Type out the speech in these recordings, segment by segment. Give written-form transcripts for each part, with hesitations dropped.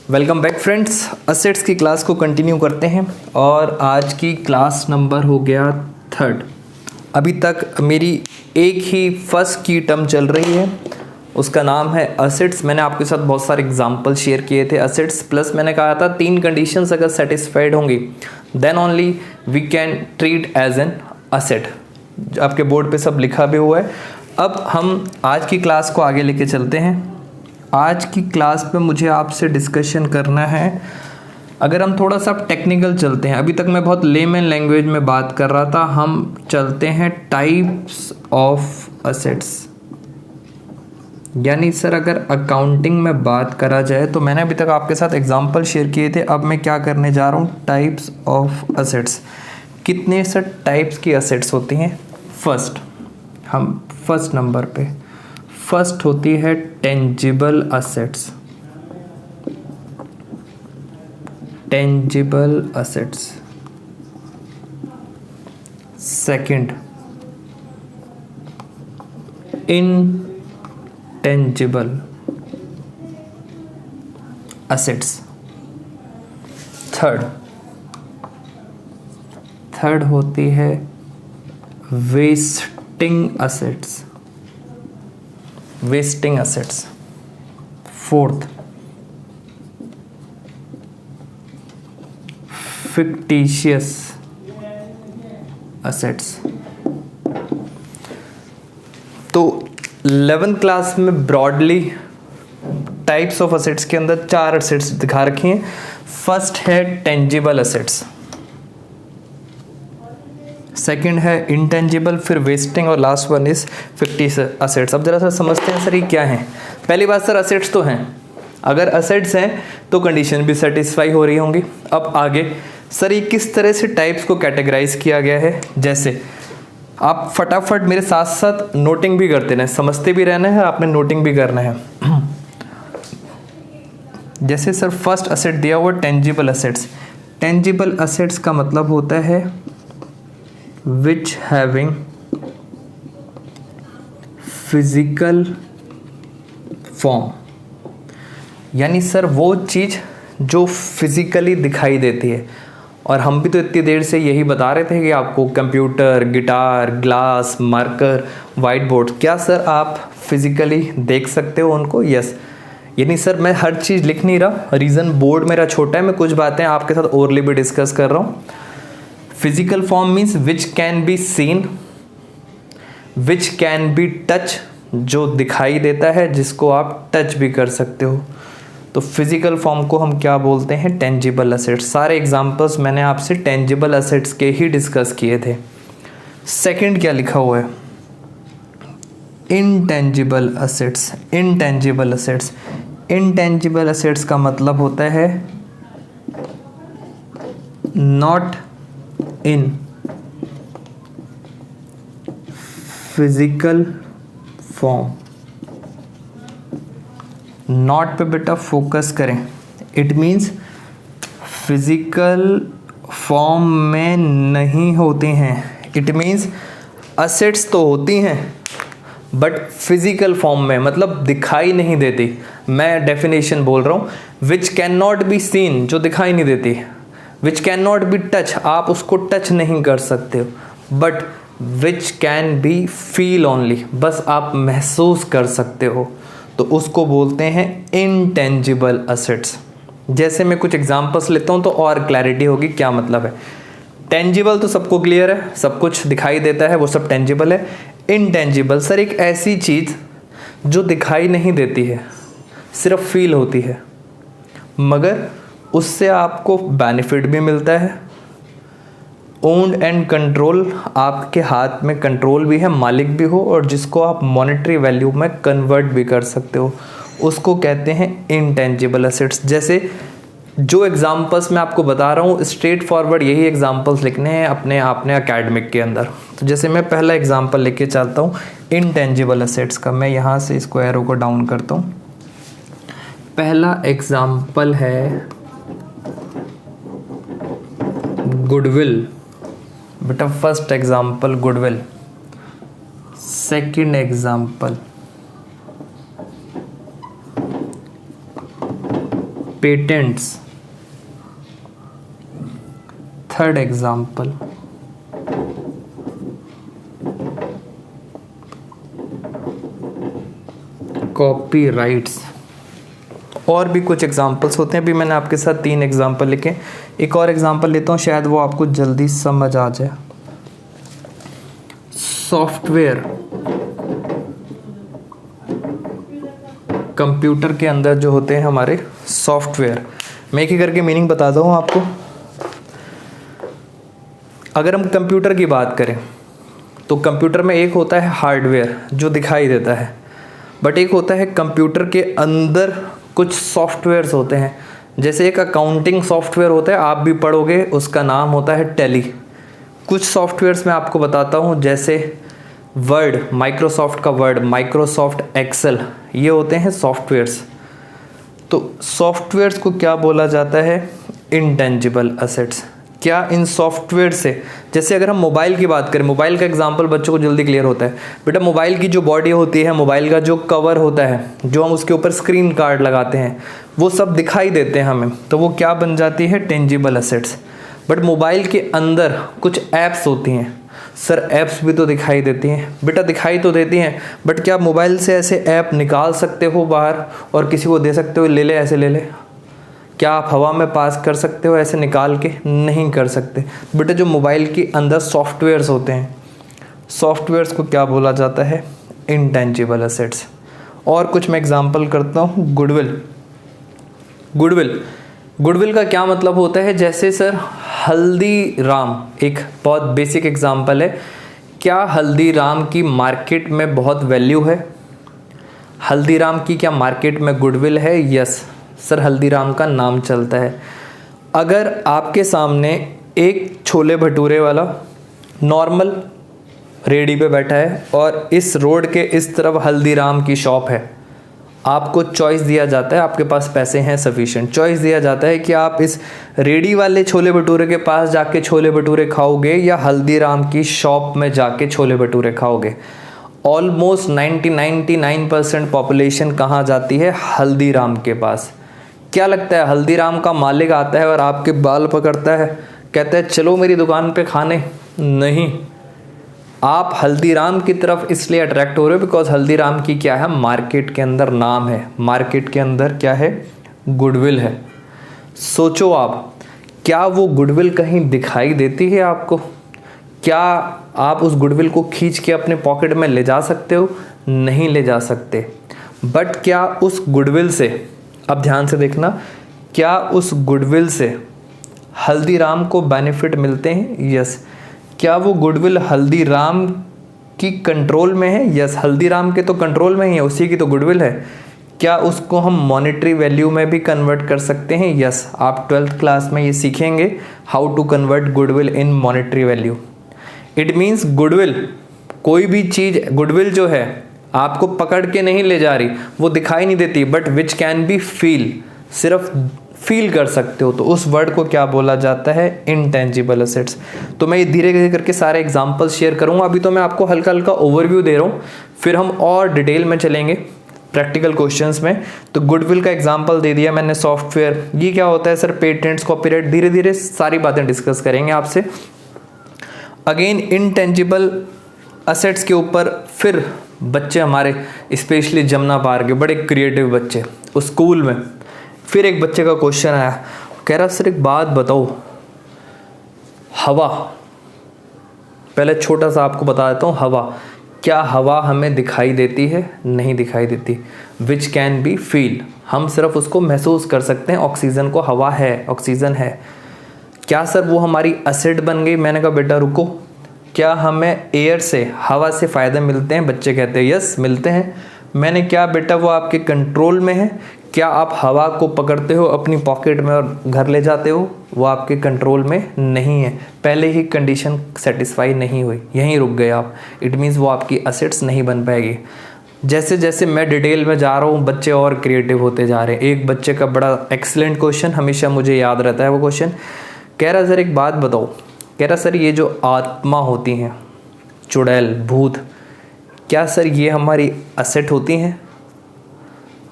Welcome back friends. Assets की class को continue करते हैं और आज की क्लास नंबर हो गया 3rd। अभी तक मेरी एक ही फर्स्ट की टर्म चल रही है, उसका नाम है असेट्स। मैंने आपके साथ बहुत सारे एग्जांपल शेयर किए थे असेट्स प्लस मैंने कहा था 3 कंडीशंस अगर सेटिस्फाइड होंगी then only we can treat as an asset. आपके बोर्ड पे सब लिखा भी हुआ है। अब हम आज की क्लास को आगे लेके चलते हैं। आज की क्लास पे मुझे आपसे डिस्कशन करना है, अगर हम थोड़ा सा टेक्निकल चलते हैं। अभी तक मैं बहुत लेमैन लैंग्वेज में बात कर रहा था, हम चलते हैं टाइप्स ऑफ असेट्स। यानी सर अगर अकाउंटिंग में बात करा जाए तो मैंने अभी तक आपके साथ एग्जांपल शेयर किए थे, अब मैं क्या करने जा रहा हूँ, टाइप्स ऑफ असेट्स। कितने सर टाइप्स की असेट्स होती हैं? हम फर्स्ट नंबर पे फर्स्ट होती है tangible assets. Tangible assets. Second intangible assets. Third होती है wasting assets. Wasting assets. Fourth fictitious assets. तो 11th क्लास में ब्रॉडली टाइप्स ऑफ असेट्स के अंदर 4 असेट्स दिखा रखी हैं। फर्स्ट है टेंजिबल असेट्स, सेकंड है इंटेंजिबल, फिर वेस्टिंग और last one is fictitious assets. अब जरा सर समझते हैं सर ये क्या है। पहली बात सर असेट्स तो हैं, अगर असेट्स हैं तो कंडीशन भी सेटिस्फाई हो रही होंगी। अब आगे सर ये किस तरह से टाइप्स को कैटेगराइज किया गया है, जैसे आप फटाफट मेरे साथ साथ नोटिंग भी करते रहें, समझते भी रहना है, आपने नोटिंग भी करना है। जैसे सर फर्स्ट असेट दिया हुआ टेंजिबल असेट्स। टेंजिबल असेट्स का मतलब होता है which having physical form। यानी सर वो चीज़ जो फिजिकली दिखाई देती है। और हम भी तो इतनी देर से यही बता रहे थे कि आपको computer, guitar, glass, marker, white board, क्या सर आप फिजिकली देख सकते हो उनको? यस। यानी सर मैं हर चीज़ लिख नहीं रहा, रीज़न बोर्ड मेरा छोटा है, मैं कुछ बातें आपके साथ ओरली भी डिस्कस कर रहा हूँ। Physical form means which can be seen, which can be touch, जो दिखाई देता है, जिसको आप टच भी कर सकते हो। तो फिजिकल फॉर्म को हम क्या बोलते हैं? Tangible assets. सारे एग्जांपल्स मैंने आपसे टेंजिबल असेट्स के ही डिस्कस किए थे। सेकंड क्या लिखा हुआ है? Intangible assets. Intangible assets. Intangible assets का मतलब होता है not in physical form. Not पे बेटा फोकस करें। इट मीन्स फिजिकल फॉर्म में नहीं होते हैं। इट मीन्स असेट्स तो होती हैं बट फिजिकल फॉर्म में, मतलब दिखाई नहीं देती। मैं डेफिनेशन बोल रहा हूँ, which can not be seen, जो दिखाई नहीं देती। Which can not be touch, आप उसको टच नहीं कर सकते हो। But which can be feel only, बस आप महसूस कर सकते हो, तो उसको बोलते हैं इनटेंजिबल असेट्स। जैसे मैं कुछ एग्जांपल्स लेता हूँ तो और क्लैरिटी होगी क्या मतलब है। टेंजिबल तो सबको क्लियर है, सब कुछ दिखाई देता है, वो सब टेंजिबल है। इनटेंजिबल सर एक ऐसी चीज़ जो दिखाई नहीं देती है, सिर्फ फील होती है, मगर उससे आपको बेनिफिट भी मिलता है। ओन्ड एंड कंट्रोल, आपके हाथ में कंट्रोल भी है, मालिक भी हो, और जिसको आप मॉनेटरी वैल्यू में कन्वर्ट भी कर सकते हो, उसको कहते हैं इनटेंजिबल असेट्स। जैसे जो एग्जांपल्स मैं आपको बता रहा हूँ, स्ट्रेट फॉरवर्ड यही एग्जांपल्स लिखने हैं अपने एकेडमिक के अंदर। तो जैसे मैं पहला एग्जांपल लेके चलता हूँ इनटेंजिबल असेट्स का। मैं यहाँ से इसको एरो को डाउन करता हूँ। पहला एग्जांपल है गुडविल। बेटा first example goodwill. Second example patents. Third example, copyrights. और भी कुछ एग्जांपल्स होते हैं, अभी मैंने आपके साथ 3 एग्जांपल लिखे, एक और एग्जांपल लेता हूँ, शायद वो आपको जल्दी समझ आ जाए। सॉफ्टवेयर, कंप्यूटर के अंदर जो होते हैं हमारे सॉफ्टवेयर, मैं एक ही करके मीनिंग बताता हूँ आपको। अगर हम कंप्यूटर की बात करें तो कंप्यूटर में एक होता है हार्डवेयर जो दिखाई देता है, बट एक होता है कंप्यूटर के अंदर कुछ सॉफ्टवेयर्स होते हैं। जैसे एक अकाउंटिंग सॉफ्टवेयर होता है, आप भी पढ़ोगे, उसका नाम होता है टैली। कुछ सॉफ्टवेयर्स मैं आपको बताता हूँ, जैसे वर्ड, माइक्रोसॉफ्ट का वर्ड, माइक्रोसॉफ्ट एक्सेल, ये होते हैं सॉफ्टवेयर्स। तो सॉफ्टवेयर्स को क्या बोला जाता है? Intangible assets. क्या इन सॉफ्टवेयर से, जैसे अगर हम मोबाइल की बात करें, मोबाइल का एग्जांपल बच्चों को जल्दी क्लियर होता है। बेटा मोबाइल की जो बॉडी होती है, मोबाइल का जो कवर होता है, जो हम उसके ऊपर स्क्रीन गार्ड लगाते हैं, वो सब दिखाई देते हैं हमें, तो वो क्या बन जाती है? Tangible assets. बट मोबाइल के अंदर कुछ ऐप्स होती हैं। सर ऐप्स भी तो दिखाई देती हैं। बेटा दिखाई तो देती हैं, बट क्या मोबाइल से ऐसे ऐप निकाल सकते हो बाहर और किसी को दे सकते हो, ले ले ऐसे ले ले? क्या आप हवा में पास कर सकते हो ऐसे निकाल के? नहीं कर सकते। बेटा जो मोबाइल के अंदर सॉफ्टवेयर्स होते हैं, सॉफ्टवेयर्स को क्या बोला जाता है? Intangible assets. और कुछ मैं एग्जांपल करता हूँ, गुडविल। गुडविल का क्या मतलब होता है? जैसे सर हल्दीराम, एक बहुत बेसिक एग्जांपल है। क्या हल्दीराम की मार्केट में बहुत वैल्यू है? हल्दीराम की क्या मार्केट में गुडविल है? यस सर, हल्दीराम का नाम चलता है। अगर आपके सामने एक छोले भटूरे वाला नॉर्मल रेडी पे बैठा है और इस रोड के इस तरफ हल्दीराम की शॉप है, आपको चॉइस दिया जाता है, आपके पास पैसे हैं सफिशिएंट, चॉइस दिया जाता है कि आप इस रेडी वाले छोले भटूरे के पास जाके छोले भटूरे खाओगे या हल्दीराम की शॉप में जाके छोले भटूरे खाओगे। ऑलमोस्ट 99% पॉपुलेशन कहाँ जाती है? हल्दीराम के पास। क्या लगता है हल्दीराम का मालिक आता है और आपके बाल पकड़ता है, कहता है चलो मेरी दुकान पे खाने? नहीं, आप हल्दीराम की तरफ इसलिए अट्रैक्ट हो रहे हो बिकॉज हल्दीराम की क्या है? मार्केट के अंदर नाम है, मार्केट के अंदर क्या है? गुडविल है। सोचो आप, क्या वो गुडविल कहीं दिखाई देती है आपको? क्या आप उस गुडविल को खींच के अपने पॉकेट में ले जा सकते हो? नहीं ले जा सकते। बट क्या उस गुडविल से, अब ध्यान से देखना, क्या उस गुडविल से हल्दीराम को बेनिफिट मिलते हैं? यस। क्या वो गुडविल हल्दीराम की कंट्रोल में है? यस, हल्दीराम के तो कंट्रोल में ही है, उसी की तो गुडविल है। क्या उसको हम मॉनेटरी वैल्यू में भी कन्वर्ट कर सकते हैं? यस, आप 12th क्लास में ये सीखेंगे, how to convert goodwill in monetary value. It means goodwill, कोई भी चीज़, गुडविल जो है आपको पकड़ के नहीं ले जा रही, वो दिखाई नहीं देती, but which can be feel, सिर्फ फील कर सकते हो, तो उस वर्ड को क्या बोला जाता है? Intangible assets. तो मैं ये धीरे धीरे करके सारे एग्जांपल्स शेयर करूंगा, अभी तो मैं आपको हल्का हल्का ओवरव्यू दे रहा हूँ, फिर हम और डिटेल में चलेंगे प्रैक्टिकल क्वेश्चंस में। तो गुडविल का एग्जांपल दे दिया मैंने, सॉफ्टवेयर, ये क्या होता है सर? पेटेंट्स, कॉपीराइट, धीरे धीरे सारी बातें डिस्कस करेंगे आपसे। अगेन इंटेंजिबल असेट्स के ऊपर फिर बच्चे हमारे, स्पेशली जमुना पार के बड़े क्रिएटिव बच्चे, उस स्कूल में फिर एक बच्चे का क्वेश्चन आया, कह रहा सर एक बात बताओ, हवा, पहले छोटा सा आपको बता देता हूँ, हवा, क्या हवा हमें दिखाई देती है? नहीं दिखाई देती। विच कैन बी फील, हम सिर्फ उसको महसूस कर सकते हैं। ऑक्सीजन को हवा है, ऑक्सीजन है। क्या सर वो हमारी एसिड बन गई? मैंने कहा बेटा रुको, क्या हमें एयर से, हवा से फ़ायदे मिलते हैं? बच्चे कहते हैं यस मिलते हैं। मैंने क्या बेटा वो आपके कंट्रोल में है? क्या आप हवा को पकड़ते हो अपनी पॉकेट में और घर ले जाते हो? वो आपके कंट्रोल में नहीं है, पहले ही कंडीशन सेटिस्फाई नहीं हुई, यहीं रुक गए आप। इट मीन्स वो आपकी असेट्स नहीं बन पाएगी। जैसे जैसे मैं डिटेल में जा रहा हूँ, बच्चे और क्रिएटिव होते जा रहे हैं। एक बच्चे का बड़ा एक्सीलेंट क्वेश्चन, हमेशा मुझे याद रहता है वो क्वेश्चन, कह रहा सर एक बात बताओ, कह रहा सर ये जो आत्मा होती हैं, चुड़ैल, भूत, क्या सर ये हमारी असेट होती हैं?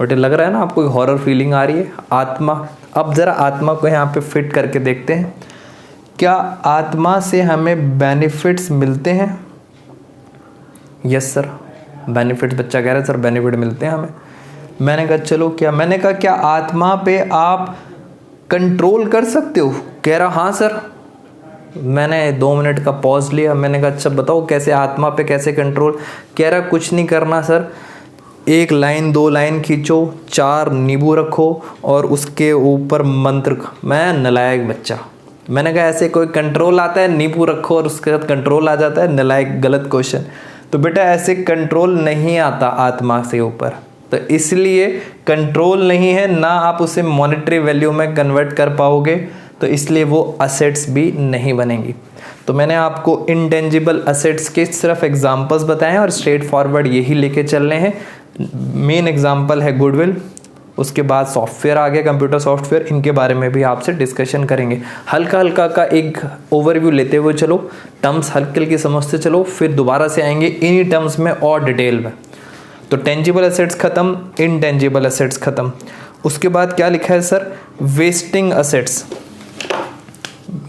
बट लग रहा है ना आपको हॉरर फीलिंग आ रही है। आत्मा, अब ज़रा आत्मा को यहाँ पे फिट करके देखते हैं, क्या आत्मा से हमें बेनिफिट्स मिलते हैं? यस सर, बेनिफिट्स, बच्चा कह रहा है सर बेनिफिट मिलते हैं हमें। मैंने कहा चलो मैंने कहा क्या आत्मा पे आप कंट्रोल कर सकते हो? कह रहा हाँ सर। मैंने 2 मिनट का पॉज लिया, मैंने कहा अच्छा बताओ कैसे आत्मा पे कैसे कंट्रोल? कह रहा कुछ नहीं करना सर, 1 लाइन 2 लाइन खींचो, 4 नींबू रखो और उसके ऊपर मंत्र। मैं नलायक बच्चा, मैंने कहा ऐसे कोई कंट्रोल आता है? नींबू रखो और उसके साथ कंट्रोल आ जाता है? नलायक, गलत क्वेश्चन। तो बेटा ऐसे कंट्रोल नहीं आता आत्मा से ऊपर, तो इसलिए कंट्रोल नहीं है ना, आप उसे मॉनेटरी वैल्यू में कन्वर्ट कर पाओगे, तो इसलिए वो असेट्स भी नहीं बनेंगी। तो मैंने आपको इंटेंजिबल असेट्स के सिर्फ एग्जांपल्स बताए हैं और स्ट्रेट फॉरवर्ड यही लेके चल रहे हैं। मेन एग्जांपल है गुडविल, उसके बाद सॉफ्टवेयर आ गया, कंप्यूटर सॉफ्टवेयर, इनके बारे में भी आपसे डिस्कशन करेंगे। हल्का हल्का का एक ओवरव्यू लेते हुए चलो, टर्म्स हल्के हल्के समझते चलो, फिर दोबारा से आएंगे इन्हीं टर्म्स में और डिटेल में। तो टेंजिबल एसेट्स खत्म, इनटेंजिबल एसेट्स खत्म। उसके बाद क्या लिखा है सर? वेस्टिंग असेट्स,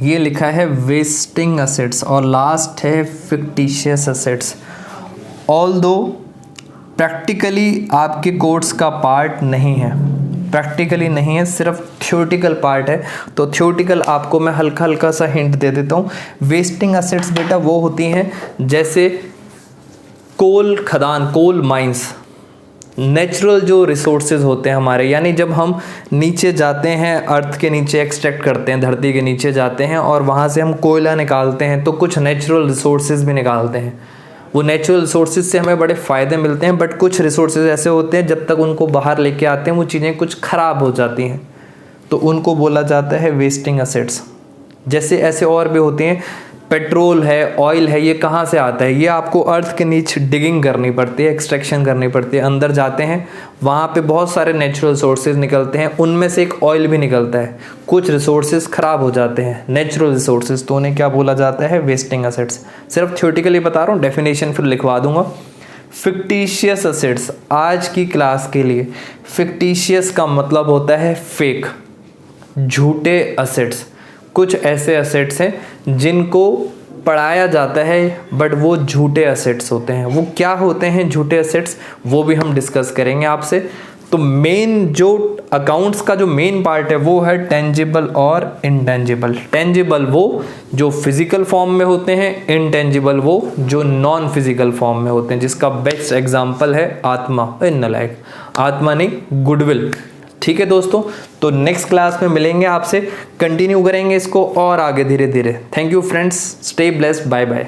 ये लिखा है वेस्टिंग असेट्स, और लास्ट है फिक्टिशियस असेट्स। ऑल्दो प्रैक्टिकली आपके कोर्स का पार्ट नहीं है, प्रैक्टिकली नहीं है, सिर्फ थ्योरेटिकल पार्ट है। तो थ्योरेटिकल आपको मैं हल्का हल्का सा हिंट दे देता हूँ। वेस्टिंग असेट्स बेटा वो होती हैं जैसे कोल खदान, कोल माइंस, नेचुरल जो रिसोर्सेज होते हैं हमारे, यानी जब हम नीचे जाते हैं, अर्थ के नीचे एक्सट्रैक्ट करते हैं, धरती के नीचे जाते हैं और वहाँ से हम कोयला निकालते हैं, तो कुछ नेचुरल रिसोर्सेज भी निकालते हैं। वो नेचुरल रिसोर्सेज से हमें बड़े फ़ायदे मिलते हैं, बट कुछ रिसोर्सेज ऐसे होते हैं जब तक उनको बाहर लेके आते हैं वो चीज़ें कुछ ख़राब हो जाती हैं, तो उनको बोला जाता है वेस्टिंग असेट्स। जैसे ऐसे और भी होते हैं, पेट्रोल है, ऑयल है, ये कहाँ से आता है? ये आपको अर्थ के नीचे डिगिंग करनी पड़ती है, एक्सट्रैक्शन करनी पड़ती है, अंदर जाते हैं, वहाँ पे बहुत सारे नेचुरल सोर्सेज निकलते हैं, उनमें से एक ऑयल भी निकलता है। कुछ रिसोर्सेज ख़राब हो जाते हैं, नेचुरल रिसोर्सेज, तो उन्हें क्या बोला जाता है? Wasting assets. सिर्फ थ्योरेटिकली बता रहा हूँ, डेफिनेशन फिर लिखवा दूंगा। फिक्टिशियस असेट्स, आज की क्लास के लिए फिक्टिशियस का मतलब होता है फेक, झूठे असेट्स। कुछ ऐसे असेट्स हैं जिनको पढ़ाया जाता है बट वो झूठे असेट्स होते हैं। वो क्या होते हैं झूठे असेट्स, वो भी हम डिस्कस करेंगे आपसे। तो मेन जो अकाउंट्स का जो मेन पार्ट है वो है टेंजिबल और इनटेंजिबल। टेंजिबल वो जो फिजिकल फॉर्म में होते हैं, इनटेंजिबल वो जो नॉन फिजिकल फॉर्म में होते हैं, जिसका बेस्ट एग्जाम्पल है आत्मा, नलायक, आत्मा नहीं गुडविल। ठीक है दोस्तों, तो नेक्स्ट क्लास में मिलेंगे आपसे, कंटिन्यू करेंगे इसको और आगे धीरे धीरे। Thank you friends, stay blessed, bye bye.